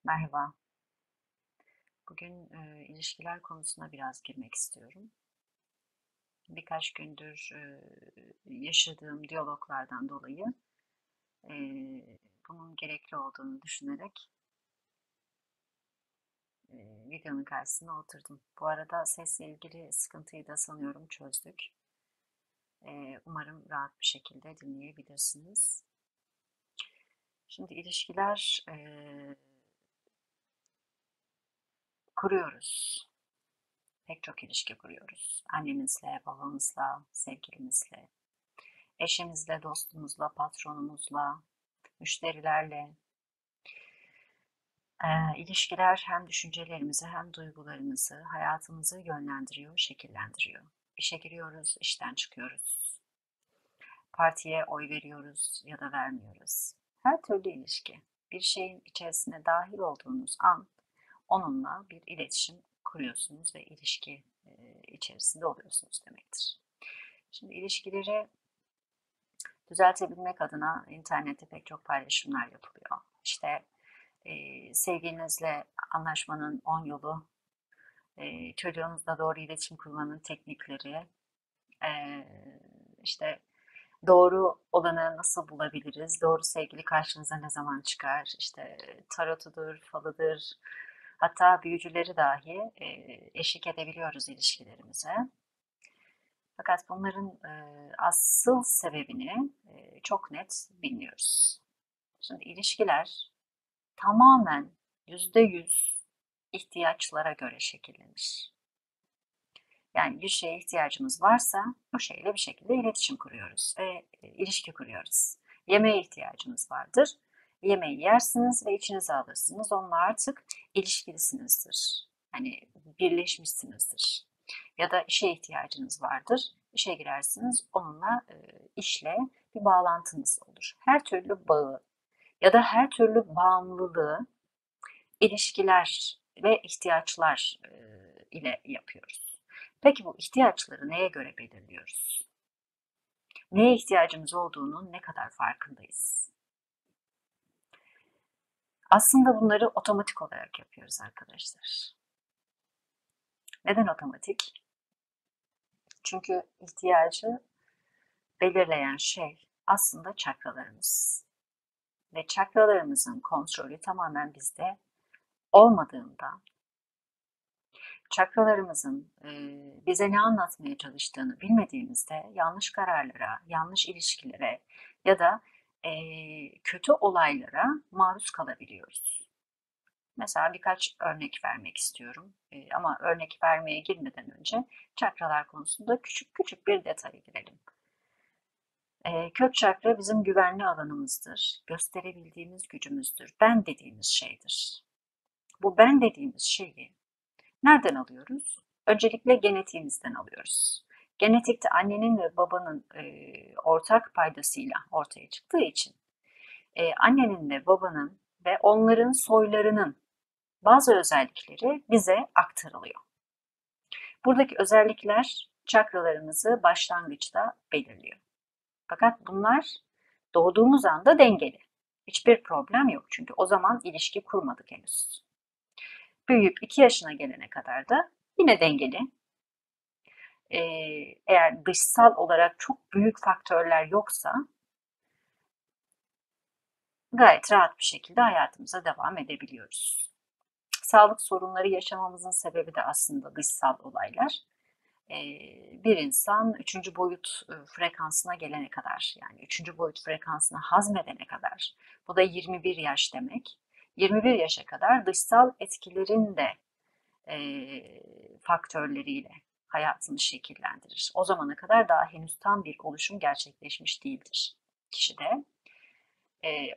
Merhaba. Bugün ilişkiler konusuna biraz girmek istiyorum. Birkaç gündür yaşadığım diyaloglardan dolayı e, bunun gerekli olduğunu düşünerek videonun karşısına oturdum. Bu arada sesle ilgili sıkıntıyı da sanıyorum çözdük. Umarım rahat bir şekilde dinleyebilirsiniz. Şimdi ilişkiler kuruyoruz. Pek çok ilişki kuruyoruz. Annemizle, babamızla, sevgilimizle, eşimizle, dostumuzla, patronumuzla, müşterilerle. İlişkiler hem düşüncelerimizi hem duygularımızı, hayatımızı yönlendiriyor, şekillendiriyor. İşe giriyoruz, işten çıkıyoruz. Partiye oy veriyoruz ya da vermiyoruz. Her türlü ilişki. Bir şeyin içerisine dahil olduğunuz an onunla bir iletişim kuruyorsunuz ve ilişki içerisinde oluyorsunuz demektir. Şimdi ilişkileri düzeltebilmek adına internette pek çok paylaşımlar yapılıyor. İşte sevgilinizle anlaşmanın 10 yolu, çocuğunuzla doğru iletişim kurmanın teknikleri, e, işte doğru olanı nasıl bulabiliriz, doğru sevgili karşınıza ne zaman çıkar, işte tarotudur, falıdır, hatta büyücüleri dahi eşlik edebiliyoruz ilişkilerimize. Fakat bunların asıl sebebini çok net bilmiyoruz. Şimdi ilişkiler tamamen %100 ihtiyaçlara göre şekillenir. Yani bir şeye ihtiyacımız varsa o şeyle bir şekilde iletişim kuruyoruz ve ilişki kuruyoruz. Yemeğe ihtiyacımız vardır. Yemeği yersiniz ve içinize alırsınız. Onunla artık ilişkilisinizdir. Hani birleşmişsinizdir. Ya da işe ihtiyacınız vardır. İşe girersiniz. Onunla işle bir bağlantınız olur. Her türlü bağı ya da her türlü bağımlılığı ilişkiler ve ihtiyaçlar ile yapıyoruz. Peki bu ihtiyaçları neye göre belirliyoruz? Neye ihtiyacımız olduğunun ne kadar farkındayız? Aslında bunları otomatik olarak yapıyoruz arkadaşlar. Neden otomatik? Çünkü ihtiyacı belirleyen şey aslında çakralarımız. Ve çakralarımızın kontrolü tamamen bizde olmadığında çakralarımızın bize ne anlatmaya çalıştığını bilmediğimizde yanlış kararlara, yanlış ilişkilere ya da kötü olaylara maruz kalabiliyoruz. Mesela birkaç örnek vermek istiyorum. Ama örnek vermeye girmeden önce çakralar konusunda küçük küçük bir detaya girelim. Kök çakra bizim güvenli alanımızdır. Gösterebildiğimiz gücümüzdür. Ben dediğimiz şeydir. Bu ben dediğimiz şeyi nereden alıyoruz? Öncelikle genetiğimizden alıyoruz. Genetikte annenin ve babanın ortak paydasıyla ortaya çıktığı için annenin ve babanın ve onların soylarının bazı özellikleri bize aktarılıyor. Buradaki özellikler çakralarımızı başlangıçta belirliyor. Fakat bunlar doğduğumuz anda dengeli. Hiçbir problem yok çünkü o zaman ilişki kurmadık henüz. Büyüyüp 2 yaşına gelene kadar da yine dengeli. Eğer dışsal olarak çok büyük faktörler yoksa gayet rahat bir şekilde hayatımıza devam edebiliyoruz. Sağlık sorunları yaşamamızın sebebi de aslında dışsal olaylar. Bir insan üçüncü boyut frekansına gelene kadar, yani üçüncü boyut frekansını hazmedene kadar, bu da 21 yaş demek. 21 yaşa kadar dışsal etkilerin de faktörleriyle hayatını şekillendirir. O zamana kadar daha henüz tam bir oluşum gerçekleşmiş değildir kişide.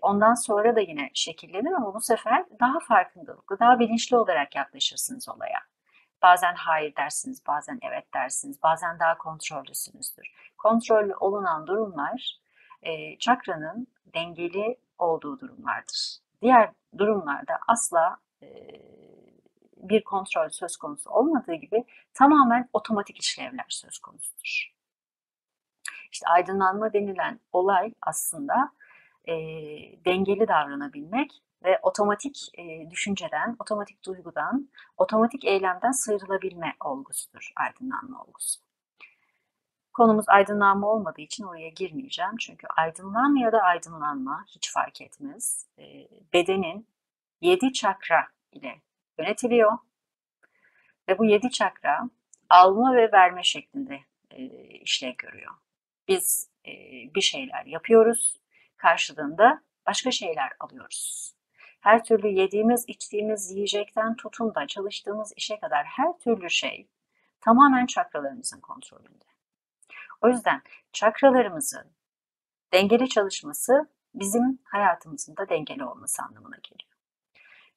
Ondan sonra da yine şekillenir ama bu sefer daha farkındalıklı, daha bilinçli olarak yaklaşırsınız olaya. Bazen hayır dersiniz, bazen evet dersiniz, bazen daha kontrollüsünüzdür. Kontrollü olunan durumlar çakranın dengeli olduğu durumlardır. Diğer durumlarda asla bir kontrol söz konusu olmadığı gibi tamamen otomatik işlevler söz konusudur. İşte aydınlanma denilen olay aslında dengeli davranabilmek ve otomatik düşünceden, otomatik duygudan, otomatik eylemden sıyrılabilme olgusudur aydınlanma olgusu. Konumuz aydınlanma olmadığı için oraya girmeyeceğim. Çünkü aydınlanma ya da aydınlanma hiç fark etmez. Bedenin 7 çakra ile yönetiliyor ve bu 7 çakra alma ve verme şeklinde işlev görüyor. Biz bir şeyler yapıyoruz, karşılığında başka şeyler alıyoruz. Her türlü yediğimiz, içtiğimiz yiyecekten tutun da çalıştığımız işe kadar her türlü şey tamamen çakralarımızın kontrolünde. O yüzden çakralarımızın dengeli çalışması bizim hayatımızın da dengeli olması anlamına geliyor.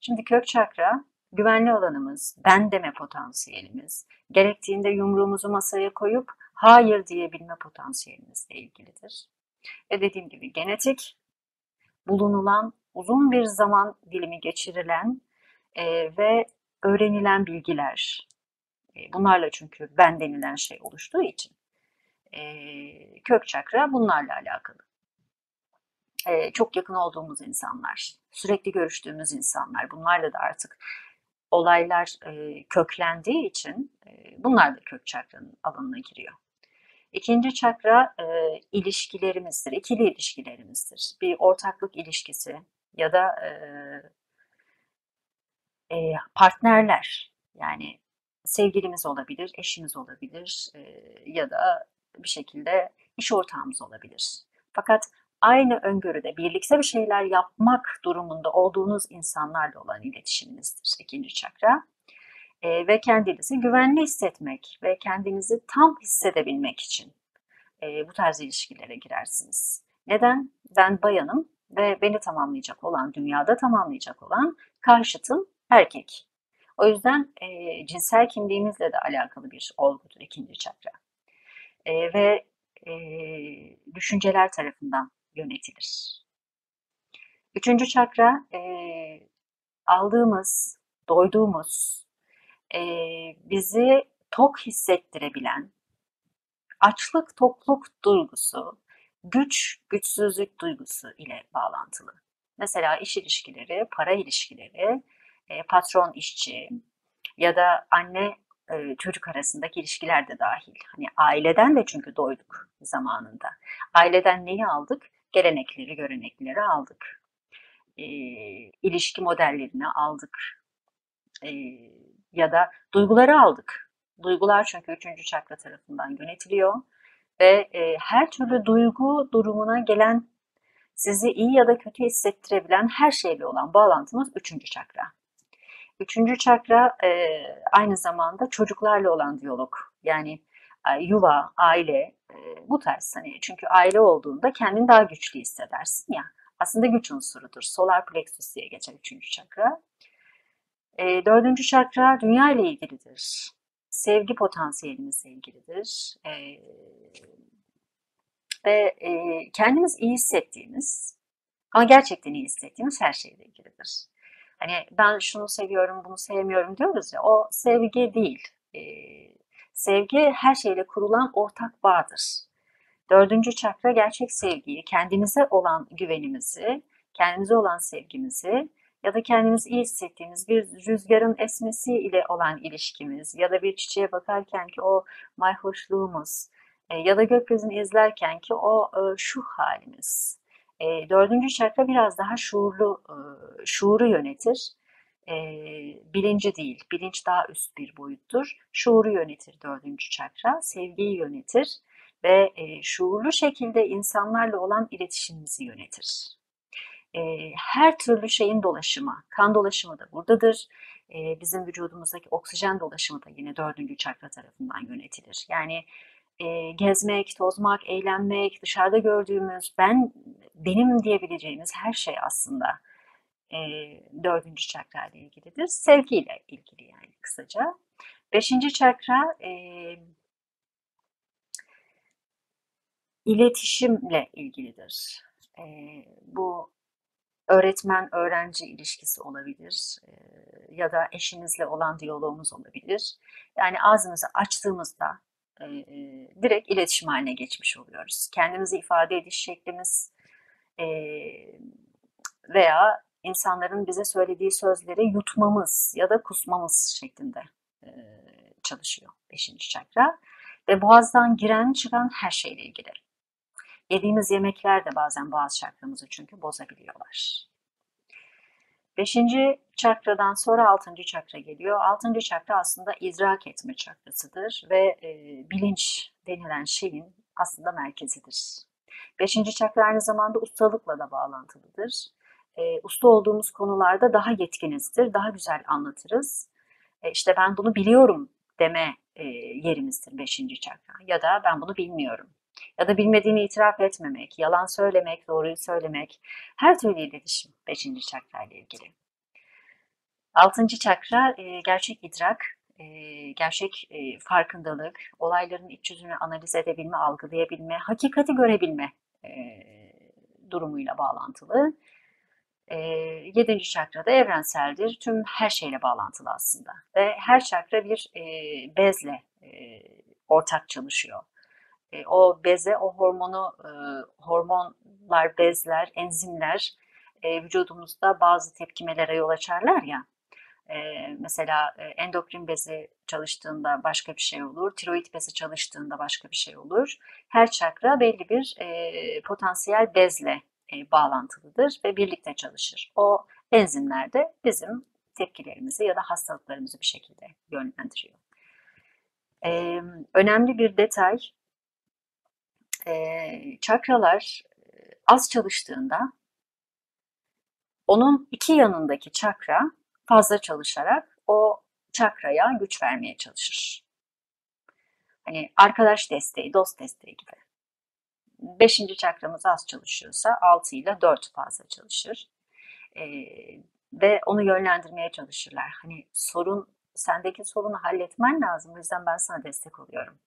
Şimdi kök çakra güvenli alanımız, ben deme potansiyelimiz, gerektiğinde yumruğumuzu masaya koyup hayır diyebilme potansiyelimizle ilgilidir. Ve dediğim gibi genetik, bulunulan, uzun bir zaman dilimi geçirilen ve öğrenilen bilgiler, bunlarla çünkü ben denilen şey oluştuğu için kök çakra bunlarla alakalı. Çok yakın olduğumuz insanlar, sürekli görüştüğümüz insanlar, bunlarla da artık olaylar köklendiği için bunlar da kök çakranın alanına giriyor. İkinci çakra ilişkilerimizdir, ikili ilişkilerimizdir. Bir ortaklık ilişkisi ya da partnerler, yani sevgilimiz olabilir, eşimiz olabilir ya da bir şekilde iş ortağımız olabilir. Fakat aynı öngörüde birlikte bir şeyler yapmak durumunda olduğunuz insanlarla olan iletişiminizdir ikinci çakra. Ve kendinizi güvenli hissetmek ve kendinizi tam hissedebilmek için bu tarz ilişkilere girersiniz. Neden? Ben bayanım ve beni tamamlayacak olan, dünyada tamamlayacak olan karşıtım erkek. O yüzden cinsel kimliğimizle de alakalı bir olgudur ikinci çakra. Ve düşünceler tarafından yönetilir. Üçüncü çakra aldığımız, doyduğumuz, bizi tok hissettirebilen açlık tokluk duygusu, güç güçsüzlük duygusu ile bağlantılı. Mesela iş ilişkileri, para ilişkileri, patron işçi ya da anne çocuk arasındaki ilişkiler de dahil. Hani aileden de çünkü doyduk zamanında. Aileden neyi aldık? Gelenekleri, görenekleri aldık. İlişki modellerini aldık. Ya da duyguları aldık. Duygular çünkü üçüncü çakra tarafından yönetiliyor ve her türlü duygu durumuna gelen, sizi iyi ya da kötü hissettirebilen her şeyle olan bağlantımız üçüncü çakra. Üçüncü çakra aynı zamanda çocuklarla olan diyalog. Yani yuva, aile, bu tarz. Hani çünkü aile olduğunda kendini daha güçlü hissedersin ya. Aslında güç unsurudur. Solar plexus diye geçer üçüncü çakra. Dördüncü çakra dünya ile ilgilidir. Sevgi potansiyelimizle ilgilidir. Ve kendimiz iyi hissettiğimiz ama gerçekten iyi hissettiğimiz her şeyle ilgilidir. Hani ben şunu seviyorum, bunu sevmiyorum diyoruz ya, o sevgi değil. Sevgi her şeyle kurulan ortak bağdır. Dördüncü çakra gerçek sevgiyi, kendimize olan güvenimizi, kendimize olan sevgimizi ya da kendimizi iyi hissettiğimiz bir rüzgarın esmesi ile olan ilişkimiz ya da bir çiçeğe bakarken ki o mayhoşluğumuz ya da gökyüzünü izlerken ki o şu halimiz. Dördüncü çakra biraz daha şuuru yönetir. Bilinci değil, bilinç daha üst bir boyuttur. Şuuru yönetir dördüncü çakra, sevgiyi yönetir ve şuurlu şekilde insanlarla olan iletişimimizi yönetir. Her türlü şeyin dolaşımı, kan dolaşımı da buradadır. Bizim vücudumuzdaki oksijen dolaşımı da yine dördüncü çakra tarafından yönetilir. Yani gezmek, tozmak, eğlenmek, dışarıda gördüğümüz, benim diyebileceğimiz her şey aslında dördüncü çakra ile ilgilidir. Sevgiyle ilgili yani kısaca. Beşinci çakra iletişimle ilgilidir. Bu öğretmen-öğrenci ilişkisi olabilir ya da eşinizle olan diyalogumuz olabilir. Yani ağzımızı açtığımızda direkt iletişim haline geçmiş oluyoruz. Kendimizi ifade ediş şeklimiz veya insanların bize söylediği sözleri yutmamız ya da kusmamız şeklinde çalışıyor 5. çakra. Ve boğazdan giren çıkan her şeyle ilgili. Yediğimiz yemekler de bazen boğaz çakramızı çünkü bozabiliyorlar. 5. çakradan sonra 6. çakra geliyor. 6. çakra aslında idrak etme çakrasıdır ve bilinç denilen şeyin aslında merkezidir. 5. çakra aynı zamanda ustalıkla da bağlantılıdır. Usta olduğumuz konularda daha yetkinizdir, daha güzel anlatırız. İşte ben bunu biliyorum deme yerimizdir 5. çakra. Ya da ben bunu bilmiyorum. Ya da bilmediğini itiraf etmemek, yalan söylemek, doğruyu söylemek, her türlü iletişim 5. çakra ile ilgili. 6. çakra gerçek idrak, gerçek farkındalık, olayların iç yüzünü analiz edebilme, algılayabilme, hakikati görebilme durumuyla bağlantılı. 7. çakra da evrenseldir. Tüm her şeyle bağlantılı aslında. Ve her çakra bir bezle ortak çalışıyor. O beze, o hormonlar, bezler, enzimler vücudumuzda bazı tepkimelere yol açarlar ya. Mesela endokrin bezi çalıştığında başka bir şey olur, tiroid bezi çalıştığında başka bir şey olur. Her çakra belli bir potansiyel bezle bağlantılıdır ve birlikte çalışır. O enzimler de bizim tepkilerimizi ya da hastalıklarımızı bir şekilde yönlendiriyor. Önemli bir detay, çakralar az çalıştığında onun iki yanındaki çakra fazla çalışarak o çakraya güç vermeye çalışır. Hani arkadaş desteği, dost desteği gibi. 5. çakramız az çalışıyorsa 6 ile 4 fazla çalışır. Ve onu yönlendirmeye çalışırlar. Hani sendeki sorunu halletmen lazım. O yüzden ben sana destek oluyorum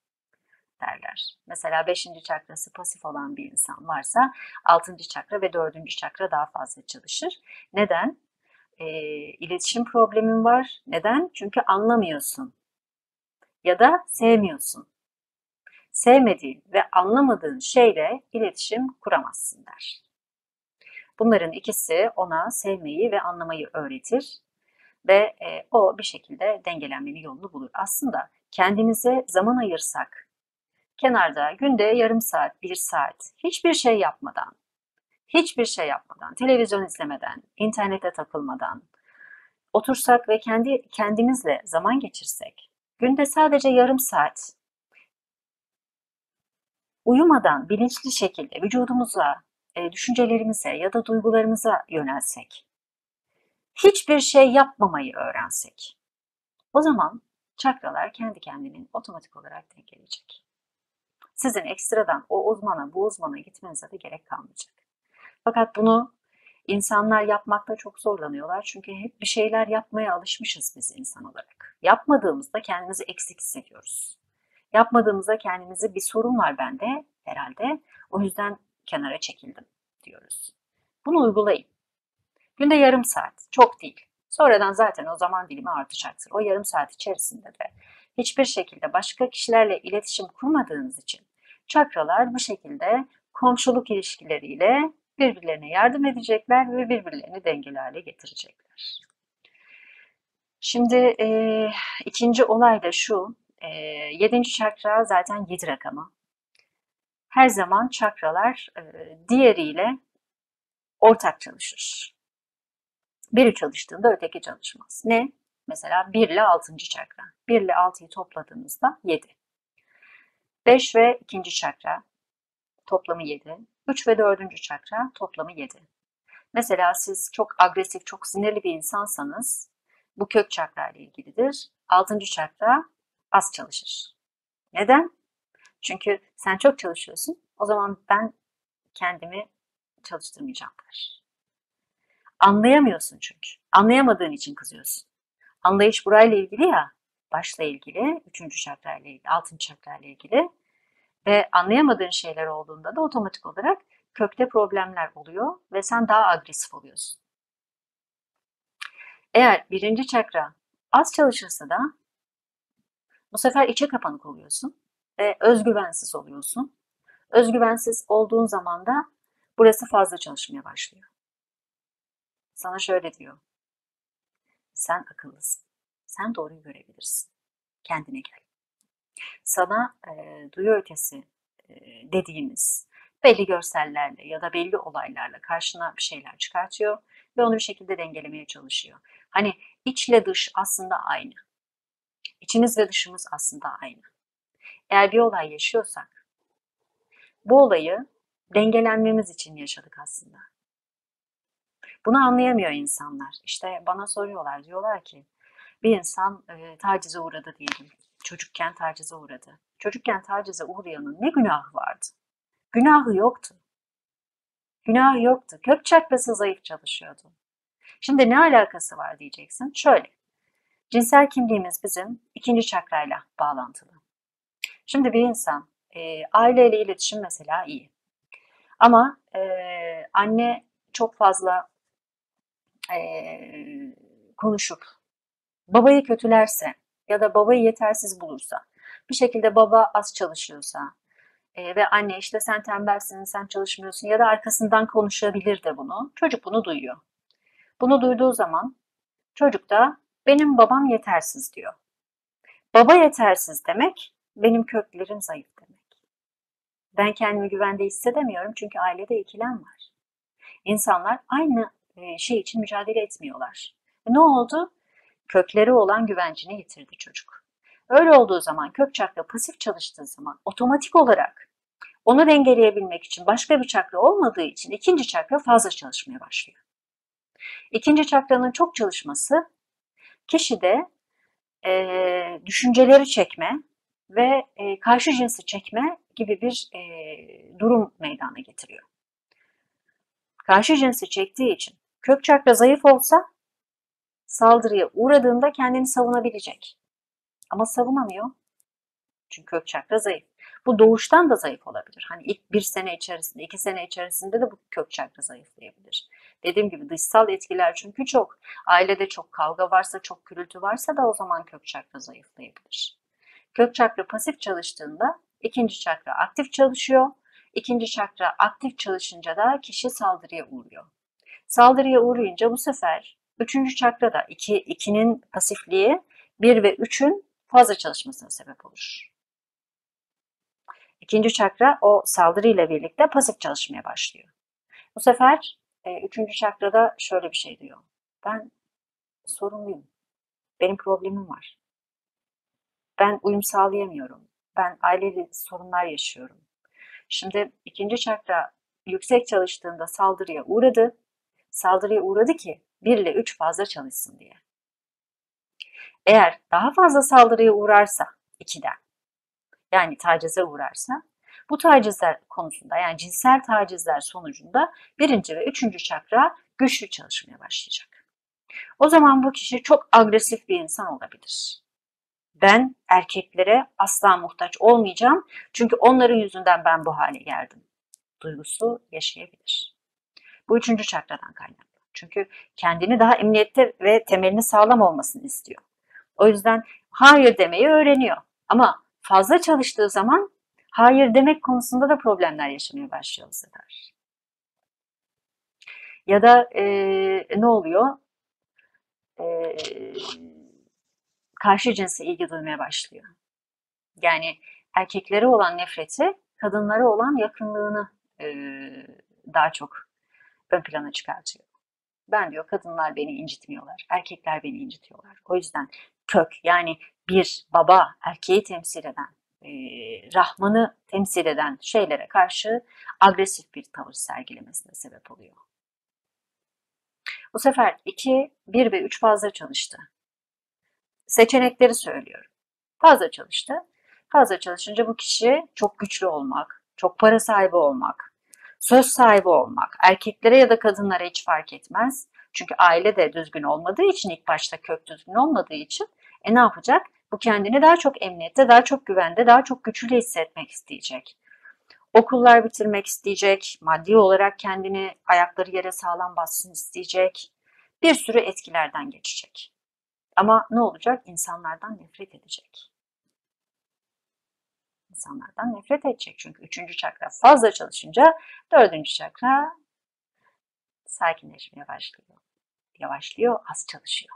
derler. Mesela 5. çakrası pasif olan bir insan varsa 6. çakra ve 4. çakra daha fazla çalışır. Neden? İletişim problemin var. Neden? Çünkü anlamıyorsun ya da sevmiyorsun. Sevmediğin ve anlamadığın şeyle iletişim kuramazsın der. Bunların ikisi ona sevmeyi ve anlamayı öğretir ve o bir şekilde dengelenmenin yolunu bulur. Aslında kendimize zaman ayırsak, kenarda günde yarım saat, 1 saat hiçbir şey yapmadan, televizyon izlemeden, internete takılmadan otursak ve kendimizle zaman geçirsek, günde sadece yarım saat uyumadan bilinçli şekilde vücudumuza, düşüncelerimize ya da duygularımıza yönelsek, hiçbir şey yapmamayı öğrensek, o zaman çakralar kendi kendini otomatik olarak dengeleyecek. Sizin ekstradan o uzmana, bu uzmana gitmenize de gerek kalmayacak. Fakat bunu insanlar yapmakta çok zorlanıyorlar. Çünkü hep bir şeyler yapmaya alışmışız biz insan olarak. Yapmadığımızda kendimizi eksik hissediyoruz. Yapmadığımızda kendimizi bir sorun var bende herhalde. O yüzden kenara çekildim diyoruz. Bunu uygulayın. Günde yarım saat, çok değil. Sonradan zaten o zaman dilimi artacaktır. O yarım saat içerisinde de hiçbir şekilde başka kişilerle iletişim kurmadığınız için çakralar bu şekilde komşuluk ilişkileriyle birbirlerine yardım edecekler ve birbirlerini dengeli hale getirecekler. Şimdi ikinci olay da şu, 7. çakra zaten 7 rakamı. Her zaman çakralar diğeriyle ortak çalışır. Biri çalıştığında öteki çalışmaz. Ne? Mesela 1 ile 6. çakra. 1 ile 6'yı topladığımızda 7. 5 ve 2. çakra toplamı 7. 3 ve 4. çakra toplamı 7. Mesela siz çok agresif, çok sinirli bir insansanız bu kök çakra ile ilgilidir. 6. çakra az çalışır. Neden? Çünkü sen çok çalışıyorsun. O zaman ben kendimi çalıştırmayacağım der. Anlayamıyorsun çünkü. Anlayamadığın için kızıyorsun. Anlayış burayla ilgili ya, başla ilgili, 3. çakra ile ilgili, 6. çakra ile ilgili ve anlayamadığın şeyler olduğunda da otomatik olarak kökte problemler oluyor ve sen daha agresif oluyorsun. Eğer 1. çakra az çalışırsa da bu sefer içe kapanık oluyorsun ve özgüvensiz oluyorsun. Özgüvensiz olduğun zaman da burası fazla çalışmaya başlıyor. Sana şöyle diyor. Sen akıllısın. Sen doğruyu görebilirsin. Kendine gel. Sana duyu ötesi dediğimiz belli görsellerle ya da belli olaylarla karşına bir şeyler çıkartıyor ve onu bir şekilde dengelemeye çalışıyor. Hani içle dış aslında aynı. İçimiz ve dışımız aslında aynı. Eğer bir olay yaşıyorsak bu olayı dengelenmemiz için yaşadık aslında. Bunu anlayamıyor insanlar. İşte bana soruyorlar, diyorlar ki bir insan tacize uğradı diyelim. Çocukken tacize uğradı. Çocukken tacize uğrayanın ne günahı vardı? Günahı yoktu. Günahı yoktu. Kök çakrası zayıf çalışıyordu. Şimdi ne alakası var diyeceksin. Şöyle, cinsel kimliğimiz bizim ikinci çakrayla bağlantılı. Şimdi bir insan aileyle iletişim mesela iyi. Ama anne çok fazla konuşup babayı kötülerse ya da babayı yetersiz bulursa, bir şekilde baba az çalışıyorsa ve anne işte sen tembelsin, sen çalışmıyorsun ya da arkasından konuşabilir de bunu. Çocuk bunu duyuyor. Bunu duyduğu zaman çocuk da benim babam yetersiz diyor. Baba yetersiz demek benim köklerim zayıf demek. Ben kendimi güvende hissedemiyorum çünkü ailede ikilem var. İnsanlar aynı şey için mücadele etmiyorlar. Ne oldu? Kökleri olan güvencini yitirdi çocuk. Öyle olduğu zaman kök çakra pasif çalıştığı zaman otomatik olarak onu dengeleyebilmek için başka bir çakra olmadığı için ikinci çakra fazla çalışmaya başlıyor. İkinci çakranın çok çalışması kişide düşünceleri çekme ve karşı cinsi çekme gibi bir durum meydana getiriyor. Karşı cinsi çektiği için kök çakra zayıf olsa saldırıya uğradığında kendini savunabilecek. Ama savunamıyor. Çünkü kök çakra zayıf. Bu doğuştan da zayıf olabilir. Hani ilk 1 sene içerisinde, 2 sene içerisinde de bu kök çakra zayıflayabilir. Dediğim gibi dışsal etkiler çünkü çok. Ailede çok kavga varsa, çok gürültü varsa da o zaman kök çakra zayıflayabilir. Kök çakra pasif çalıştığında ikinci çakra aktif çalışıyor. İkinci çakra aktif çalışınca da kişi saldırıya uğruyor. Saldırıya uğrayınca bu sefer üçüncü çakra da 2'nin pasifliği 1 ve 3'ün fazla çalışmasına sebep olur. İkinci çakra o saldırıyla birlikte pasif çalışmaya başlıyor. Bu sefer üçüncü çakrada şöyle bir şey diyor. Ben sorunluyum. Benim problemim var. Ben uyum sağlayamıyorum. Ben ailevi sorunlar yaşıyorum. Şimdi ikinci çakra yüksek çalıştığında saldırıya uğradı. Saldırıya uğradı ki 1 ile 3 fazla çalışsın diye. Eğer daha fazla saldırıya uğrarsa 2'den yani tacize uğrarsa bu tacizler konusunda yani cinsel tacizler sonucunda 1. ve 3. çakra güçlü çalışmaya başlayacak. O zaman bu kişi çok agresif bir insan olabilir. Ben erkeklere asla muhtaç olmayacağım çünkü onların yüzünden ben bu hale geldim duygusu yaşayabilir. Bu 3. çakradan kaynaklı. Çünkü kendini daha emniyette ve temelini sağlam olmasını istiyor. O yüzden hayır demeyi öğreniyor. Ama fazla çalıştığı zaman hayır demek konusunda da problemler yaşamaya başlıyor bu sefer. Ya da ne oluyor? Karşı cinse ilgi duymaya başlıyor. Yani erkeklere olan nefreti, kadınlara olan yakınlığını daha çok ön plana çıkartıyor. Ben diyor kadınlar beni incitmiyorlar, erkekler beni incitiyorlar. O yüzden kök yani bir baba erkeği temsil eden, Rahman'ı temsil eden şeylere karşı agresif bir tavır sergilemesine sebep oluyor. Bu sefer 2, 1 ve 3 fazla çalıştı. Seçenekleri söylüyorum. Fazla çalıştı. Fazla çalışınca bu kişi çok güçlü olmak, çok para sahibi olmak, söz sahibi olmak, erkeklere ya da kadınlara hiç fark etmez. Çünkü aile de düzgün olmadığı için ilk başta kök düzgün olmadığı için ne yapacak? Bu kendini daha çok emniyette, daha çok güvende, daha çok güçlü hissetmek isteyecek. Okullar bitirmek isteyecek, maddi olarak kendini ayakları yere sağlam bassın isteyecek. Bir sürü etkilerden geçecek. Ama ne olacak? İnsanlardan nefret edecek. İnsanlardan nefret edecek. Çünkü 3. çakra fazla çalışınca 4. çakra sakinleşmeye başlıyor. yavaşlıyor, az çalışıyor.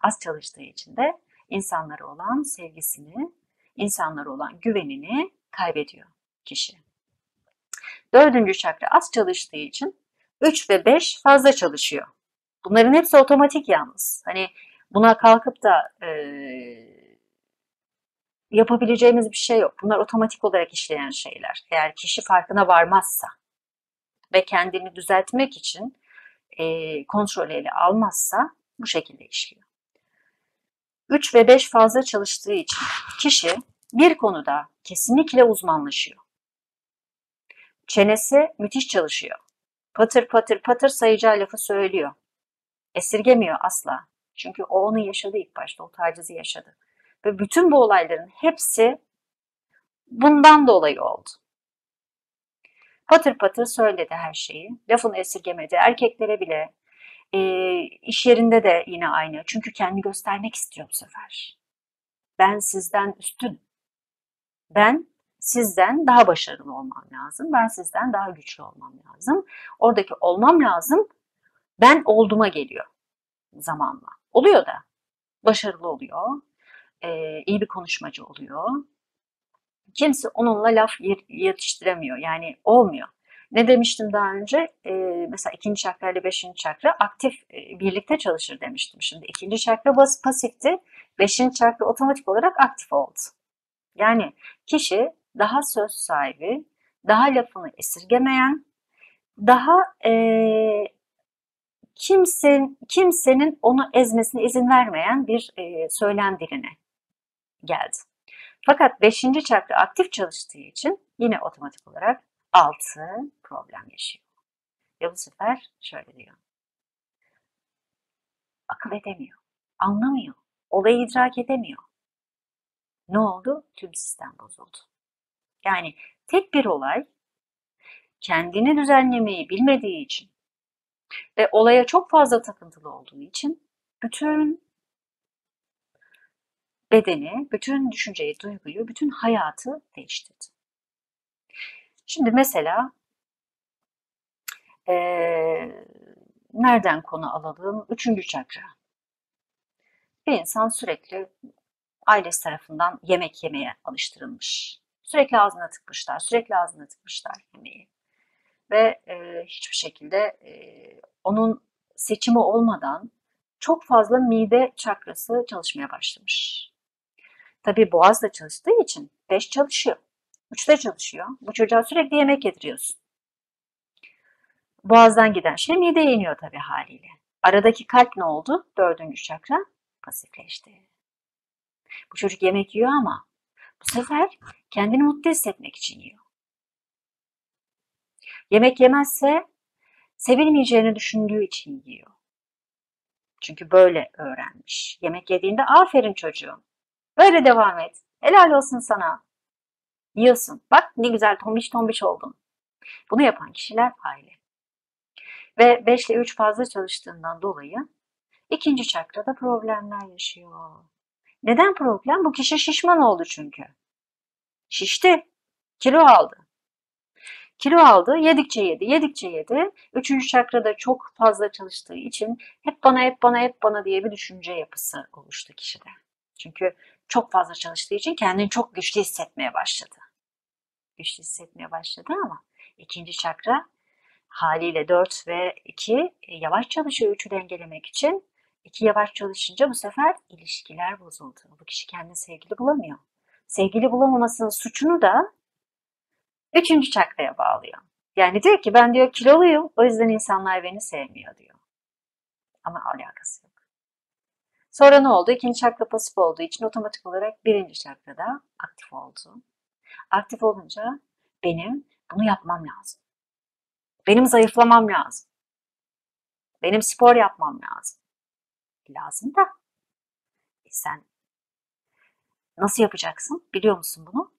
Az çalıştığı için de insanlara olan sevgisini, insanlara olan güvenini kaybediyor kişi. 4. çakra az çalıştığı için 3 ve 5 fazla çalışıyor. Bunların hepsi otomatik yalnız. Hani buna kalkıp da yapabileceğimiz bir şey yok. Bunlar otomatik olarak işleyen şeyler. Eğer kişi farkına varmazsa ve kendini düzeltmek için kontrol ele almazsa bu şekilde işliyor. 3 ve 5 fazla çalıştığı için kişi bir konuda kesinlikle uzmanlaşıyor. Çenesi müthiş çalışıyor. Patır patır patır sayacağı lafı söylüyor. Esirgemiyor asla. Çünkü o onu yaşadı ilk başta, o tacizi yaşadı. Ve bütün bu olayların hepsi bundan dolayı oldu. Patır patır söyledi her şeyi. Lafını esirgemedi. Erkeklere bile, iş yerinde de yine aynı. Çünkü kendini göstermek istiyor bu sefer. Ben sizden üstün. Ben sizden daha başarılı olmam lazım. Ben sizden daha güçlü olmam lazım. Oradaki olmam lazım. Ben olduğuma geliyor zamanla. Oluyor da. Başarılı oluyor. İyi bir konuşmacı oluyor. Kimse onunla laf yetiştiremiyor. Yani olmuyor. Ne demiştim daha önce? Mesela 2. çakra ile 5. çakra aktif birlikte çalışır demiştim. Şimdi 2. çakra pasifti. 5. çakra otomatik olarak aktif oldu. Yani kişi daha söz sahibi, daha lafını esirgemeyen, daha kimsenin onu ezmesine izin vermeyen bir söylem diline geldi. Fakat 5. çakra aktif çalıştığı için yine otomatik olarak 6 problem yaşıyor. Ve bu sefer şöyle diyor. Akıl edemiyor, anlamıyor, olayı idrak edemiyor. Ne oldu? Tüm sistem bozuldu. Yani tek bir olay kendini düzenlemeyi bilmediği için ve olaya çok fazla takıntılı olduğu için bütün bedeni, bütün düşünceyi, duyguyu, bütün hayatı değiştirdi. Şimdi mesela nereden konu alalım? 3. çakra. Bir insan sürekli ailesi tarafından yemek yemeye alıştırılmış. Sürekli ağzına tıkmışlar, sürekli ağzına tıkmışlar yemeği. Ve hiçbir şekilde onun seçimi olmadan çok fazla mide çakrası çalışmaya başlamış. Tabii boğaz da çalıştığı için 5 çalışıyor. 3 de çalışıyor. Bu çocuğa sürekli yemek yediriyorsun. Boğazdan giden şey mideye iniyor tabii haliyle. Aradaki kalp ne oldu? 4. çakra pasifleşti. Bu çocuk yemek yiyor ama bu sefer kendini mutlu hissetmek için yiyor. Yemek yemezse sevilmeyeceğini düşündüğü için yiyor. Çünkü böyle öğrenmiş. Yemek yediğinde aferin çocuğum. Böyle devam et. Helal olsun sana. Yiyorsun. Bak ne güzel tombiş tombiş oldun. Bunu yapan kişiler aile. Ve 5 ile 3 fazla çalıştığından dolayı 2. çakrada problemler yaşıyor. Neden problem? Bu kişi şişman oldu çünkü. Şişti. Kilo aldı. Kilo aldı, yedikçe yedi, yedikçe yedi. 3. çakrada çok fazla çalıştığı için hep bana, hep bana, hep bana diye bir düşünce yapısı oluştu kişide. Çünkü çok fazla çalıştığı için kendini çok güçlü hissetmeye başladı. Güçlü hissetmeye başladı ama 2. çakra haliyle 4 ve 2 yavaş çalışıyor 3'ü dengelemek için. 2 yavaş çalışınca bu sefer ilişkiler bozuldu. Bu kişi kendine sevgili bulamıyor. Sevgili bulamamasının suçunu da 3. çakraya bağlıyor. Yani diyor ki ben diyor kiloluyum, o yüzden insanlar beni sevmiyor diyor. Ama alakası yok. Sonra ne oldu? 2. çakra pasif olduğu için otomatik olarak 1. çakrada aktif oldu. Aktif olunca benim bunu yapmam lazım. Benim zayıflamam lazım. Benim spor yapmam lazım. Lazım da sen nasıl yapacaksın? Biliyor musun bunu?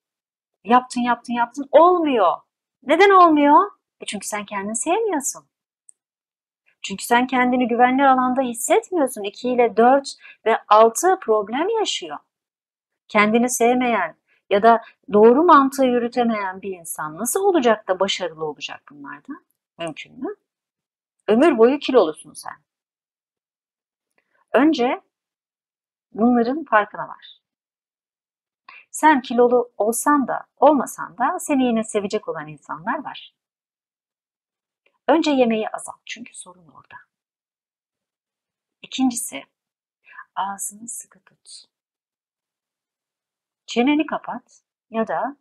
Yaptın, yaptın, yaptın. Olmuyor. Neden olmuyor? Çünkü sen kendini sevmiyorsun. Çünkü sen kendini güvenli alanda hissetmiyorsun. 2 ile 4 ve 6 problem yaşıyor. Kendini sevmeyen ya da doğru mantığı yürütemeyen bir insan nasıl olacak da başarılı olacak bunlarda? Mümkün mü? Ömür boyu kilolusun sen. Önce bunların farkına var. Sen kilolu olsan da olmasan da seni yine sevecek olan insanlar var. Önce yemeği azalt çünkü sorun orada. İkincisi, ağzını sıkı tut. Çeneni kapat ya da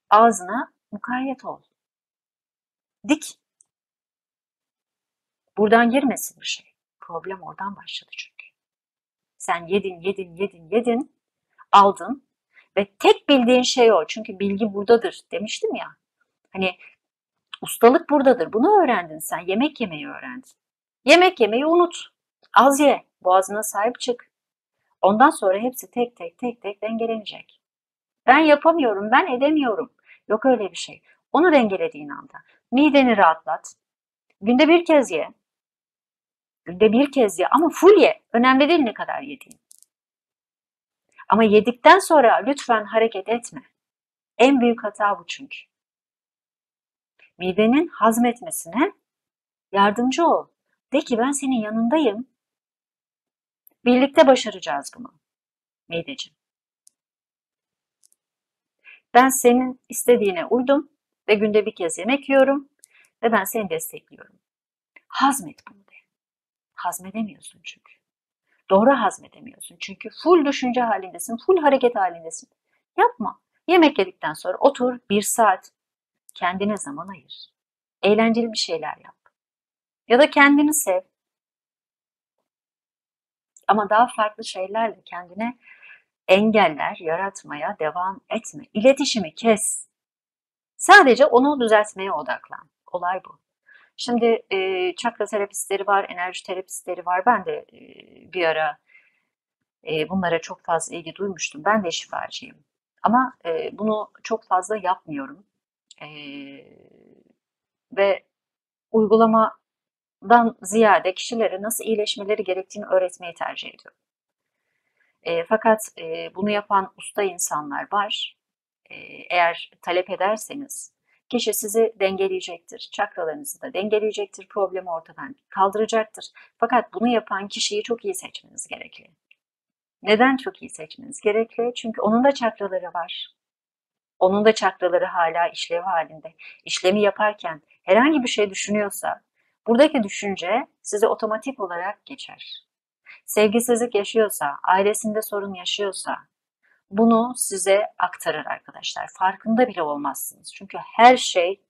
ağzına mukayyet ol. Dik. Buradan girmesin bir şey. Problem oradan başladı çünkü. Sen yedin, aldın ve tek bildiğin şey o. Çünkü bilgi buradadır demiştim ya. Hani ustalık buradadır. Bunu öğrendin sen. Yemek yemeyi öğrendin. Yemek yemeyi unut. Az ye. Boğazına sahip çık. Ondan sonra hepsi tek tek dengelenecek. Ben yapamıyorum, ben edemiyorum. Yok öyle bir şey. Onu dengelediğin anda mideni rahatlat. Günde bir kez ye. Günde bir kez ye ama full ye. Önemli değil ne kadar yediğin. Ama yedikten sonra lütfen hareket etme. En büyük hata bu çünkü. Midenin hazmetmesine yardımcı ol. De ki ben senin yanındayım. Birlikte başaracağız bunu. Mideciğim. Ben senin istediğine uydum ve günde bir kez yemek yiyorum ve ben seni destekliyorum. Hazmet bunu de. Hazmedemiyorsun çünkü. Doğru hazmedemiyorsun. Çünkü full düşünce halindesin, full hareket halindesin. Yapma. Yemek yedikten sonra otur 1 saat. Kendine zaman ayır. Eğlenceli bir şeyler yap. Ya da kendini sev. Ama daha farklı şeylerle kendine engeller yaratmaya devam etme. İletişimi kes. Sadece onu düzeltmeye odaklan. Olay bu. Şimdi çakra terapistleri var, enerji terapistleri var. Ben de bir ara bunlara çok fazla ilgi duymuştum. Ben de şifacıyım. Ama bunu çok fazla yapmıyorum. E, ve uygulamadan ziyade kişilere nasıl iyileşmeleri gerektiğini öğretmeyi tercih ediyorum. Fakat bunu yapan usta insanlar var. Eğer talep ederseniz kişi sizi dengeleyecektir. Çakralarınızı da dengeleyecektir. Problemi ortadan kaldıracaktır. Fakat bunu yapan kişiyi çok iyi seçmeniz gerekli. Neden çok iyi seçmeniz gerekli? Çünkü onun da çakraları var. Onun da çakraları hala işlev halinde. İşlemi yaparken herhangi bir şey düşünüyorsa buradaki düşünce size otomatik olarak geçer. Sevgisizlik yaşıyorsa, ailesinde sorun yaşıyorsa bunu size aktarır arkadaşlar. Farkında bile olmazsınız. Çünkü her şey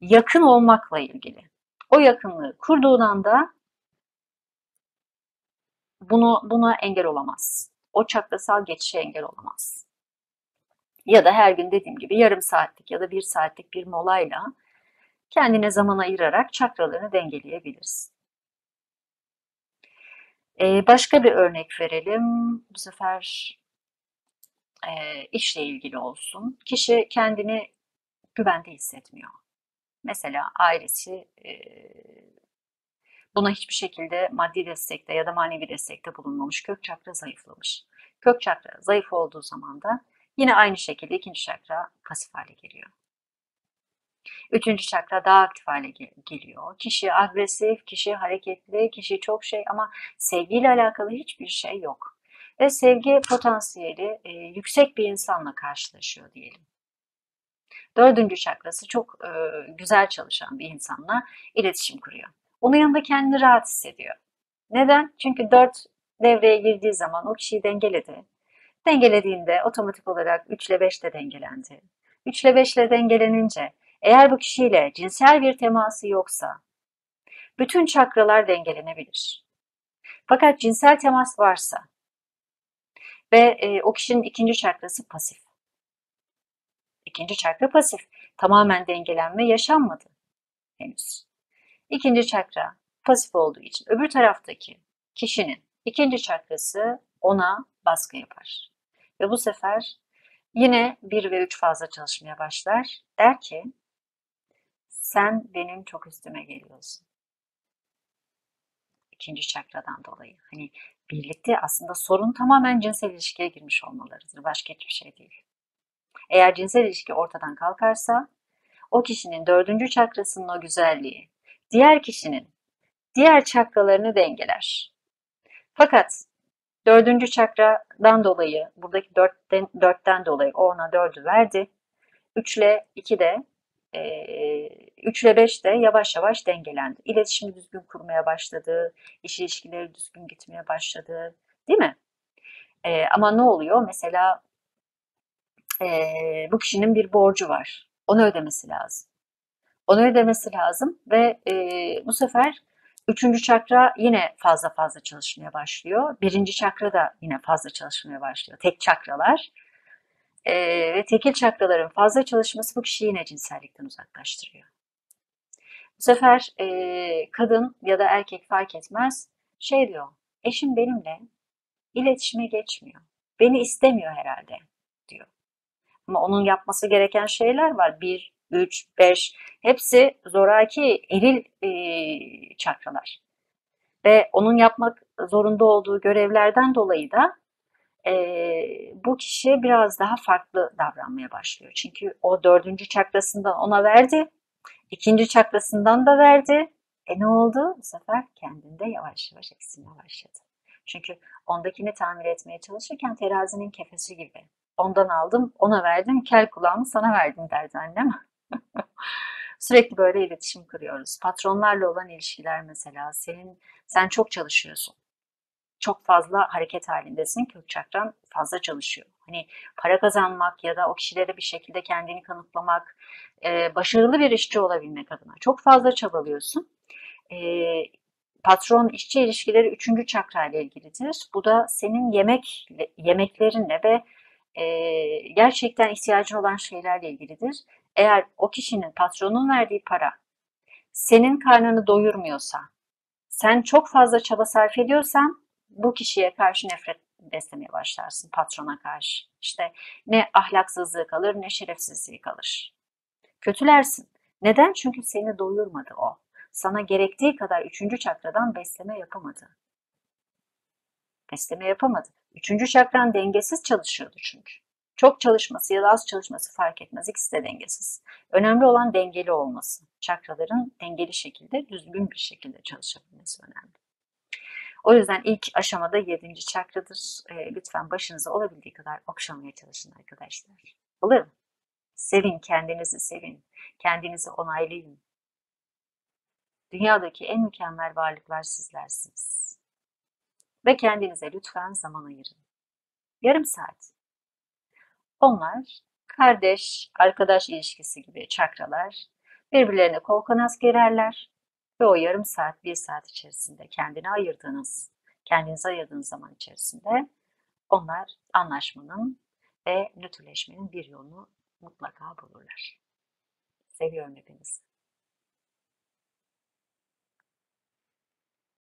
yakın olmakla ilgili. O yakınlığı kurduğun anda buna engel olamaz. O çakrasal geçişe engel olamaz. Ya da her gün dediğim gibi yarım saatlik ya da 1 saatlik bir molayla kendine zaman ayırarak çakralarını dengeleyebilirsin. Başka bir örnek verelim. Bu sefer işle ilgili olsun. Kişi kendini güvende hissetmiyor. Mesela ailesi buna hiçbir şekilde maddi destekte ya da manevi destekte bulunmamış. Kök çakra zayıflamış. Kök çakra zayıf olduğu zaman da yine aynı şekilde ikinci çakra pasif hale geliyor. Üçüncü çakra daha aktif hale geliyor. Kişi agresif, kişi hareketli, kişi çok şey ama sevgiyle alakalı hiçbir şey yok. Ve sevgi potansiyeli yüksek bir insanla karşılaşıyor diyelim. Dördüncü çakrası çok güzel çalışan bir insanla iletişim kuruyor. Onun yanında kendini rahat hissediyor. Neden? Çünkü 4 devreye girdiği zaman o kişiyi dengeledi. Dengelediğinde otomatik olarak 3 ile 5 de dengelendi. 3 ile 5 ile dengelenince eğer bu kişiyle cinsel bir teması yoksa bütün çakralar dengelenebilir. Fakat cinsel temas varsa ve o kişinin ikinci çakrası pasif. İkinci çakra pasif. Tamamen dengelenme yaşanmadı henüz. İkinci çakra pasif olduğu için öbür taraftaki kişinin ikinci çakrası ona baskı yapar. Ve bu sefer yine 1 ve 3 fazla çalışmaya başlar. Der ki sen benim çok üstüme geliyorsun. İkinci çakradan dolayı. Hani birlikte aslında sorun tamamen cinsel ilişkiye girmiş olmalarıdır. Başka hiçbir şey değil. Eğer cinsel ilişki ortadan kalkarsa o kişinin 4. çakrasının o güzelliği diğer kişinin diğer çakralarını dengeler. Fakat dördüncü çakradan dolayı, buradaki dörtten dolayı o ona dördü verdi. 3 ile 2 de 3 ile 5 de yavaş yavaş dengelendi. İletişimi düzgün kurmaya başladı, iş ilişkileri düzgün gitmeye başladı, değil mi? Ama ne oluyor? Mesela bu kişinin bir borcu var. Onu ödemesi lazım. Onu ödemesi lazım ve bu sefer üçüncü çakra yine fazla fazla çalışmaya başlıyor. Birinci çakra da yine fazla çalışmaya başlıyor. Tek çakralar. Ve tekil çakraların fazla çalışması bu kişiyi yine cinsellikten uzaklaştırıyor. Bu sefer kadın ya da erkek fark etmez şey diyor, eşim benimle iletişime geçmiyor. Beni istemiyor herhalde diyor. Ama onun yapması gereken şeyler var. 1, 3, 5 hepsi zoraki eril çakralar. Ve onun yapmak zorunda olduğu görevlerden dolayı da bu kişi biraz daha farklı davranmaya başlıyor. Çünkü o dördüncü çakrasından ona verdi. İkinci çakrasından da verdi. Ne oldu? Bu sefer kendinde yavaş yavaş eksilmeye başladı. Çünkü ondakini tamir etmeye çalışırken terazinin kefesi gibi. Ondan aldım, ona verdim, kel kulağımı sana verdim derdi annem. Sürekli böyle iletişim kuruyoruz. Patronlarla olan ilişkiler mesela, sen çok çalışıyorsun. Çok fazla hareket halindesin, kök çakran fazla çalışıyor. Hani para kazanmak ya da o kişilere bir şekilde kendini kanıtlamak, başarılı bir işçi olabilmek adına çok fazla çabalıyorsun. E, Patron işçi ilişkileri üçüncü çakra ile ilgilidir. Bu da senin yemeklerinle ve gerçekten ihtiyacın olan şeylerle ilgilidir. Eğer o kişinin, patronun verdiği para senin karnını doyurmuyorsa, sen çok fazla çaba sarf ediyorsan bu kişiye karşı nefret beslemeye başlarsın, patrona karşı. İşte ne ahlaksızlığı kalır ne şerefsizliği kalır. Kötülersin. Neden? Çünkü seni doyurmadı o. Sana gerektiği kadar üçüncü çakradan besleme yapamadı. Besleme yapamadı. Üçüncü çakran dengesiz çalışıyordu çünkü. Çok çalışması ya da az çalışması fark etmez. İkisi de dengesiz. Önemli olan dengeli olması. Çakraların dengeli şekilde, düzgün bir şekilde çalışabilmesi önemli. O yüzden ilk aşamada 7. çakradır. Lütfen başınıza olabildiği kadar okşamaya çalışın arkadaşlar. Olur mu? Sevin, kendinizi sevin. Kendinizi onaylayın. Dünyadaki en mükemmel varlıklar sizlersiniz. Ve kendinize lütfen zaman ayırın. Yarım saat. Onlar kardeş, arkadaş ilişkisi gibi çakralar birbirlerine kol kanat gererler ve o yarım saat, bir saat içerisinde kendinize ayırdığınız zaman içerisinde onlar anlaşmanın ve nötrleşmenin bir yolunu mutlaka bulurlar. Seviyorum hepinizi.